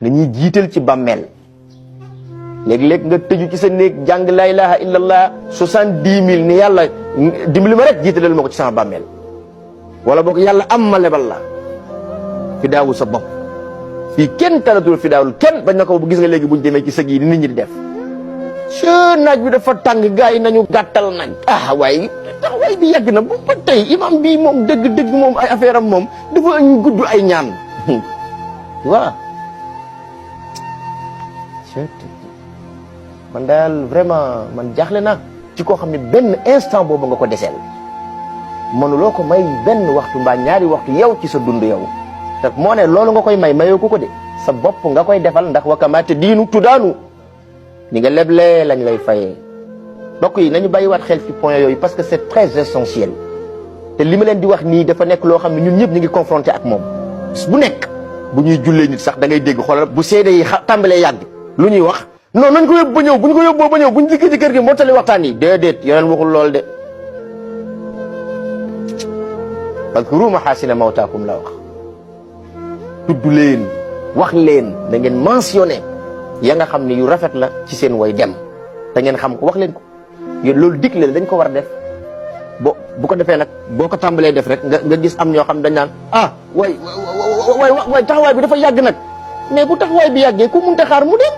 nañuy jiital ci bàmmeel léeg-léeg nga tëju ci sa néeg jàng la ilaha illallah 70 000 ni yàlla dimbali ma rek jiitalal ma ko ci sama bàmmeel wala boog yàlla am ma lebal la fi daawul sa bopp fii kenn talatul fi daawul kenn bañ na ko gis nga léegi buñ demee ci sëg yi ni nit ñi di def naaj bi dafa tàng gars yi nañu gàttal naaj waaye taxawaay bi yàgg na ba tey imam bii moom dëgg-dëgg moom ay affaire am moom dafa gudd ay ñaan waaw man daal vraiment man jaaxle naa ci koo xam ne benn instant boobu nga ko deseel mënuloo ko may benn waxtu mbaa ñaari waxtu yow ci sa dund yow te moo ne loolu nga koy mayoo ko de sa bopp nga koy defal ndax wakamaate diinu tuddaanu ni nga leblee lañ lay fayee mbokk yi nañu bàyyiwaat xel ci point yooyu parce que c'est très essentiel te li ma leen di wax nii dafa nekk loo xam ne ñun ñëpp ñu ngi confronté ak moom bu nekk bu ñuy jullee nit sax da ngay dégg xoolal bu seede yi tàmbalee yàgg lu ñuy wax non nañ ko yóbbu ba ñëw bu ñu ko yóbboo ba ñëw bu ñu dikkee ci kër gi mottali waxtaan yi déedéet yeneen waxul lool de fadkuru mahaasina mawtaakum la wax tudd leen wax leen da ngeen mentionné ya nga xam ne yu rafet la ci seen way dem te ngeen xam ko wax leen ko yéen loolu digle la dañ ko war a def bu ko defee nag boo ko tàmbalee def rek nga gis am ñoo xam dañ naan way taxawaay bi dafa yàgg nag mais bu taxawaay bi yàggee ku munta xaar mu dem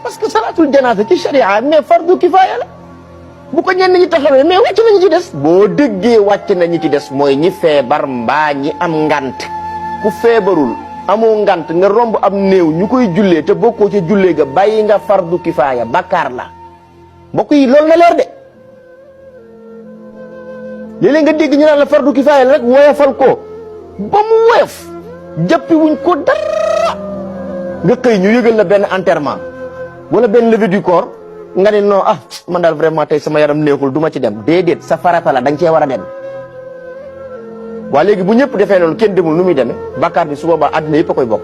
parce que salaatul janaasa ci sharia mais fardu kifaaya la bu ko ñenn ñi taxawee mais wàcc nañu ci des boo déggee wàcc nañu ci des mooy ñi feebar mbaa ñi am ngant ku feebarul amoo ngant nga romb am néew ñu koy jullee te bokkoo ca jullee ga bàyyi nga fardu kifaaya bakkaar la mbokk yi loolu na leer de léeg-léeg nga dégg ñu naan la fardu kifaaya la rek woyofal ko ba mu woyof jàppi wuñ ko dara nga xëy ñu yëgal la benn enterrement wala benn levée du corps nga ne non man daal vraiment tey sama yaram neexul du ma ci dem déedéet sa farata la da nga cee war a dem waa léegi bu ñëpp defee loolu kenn demul nu muy demee bàkkaar bi su boobaa àddina yëpp a koy bokk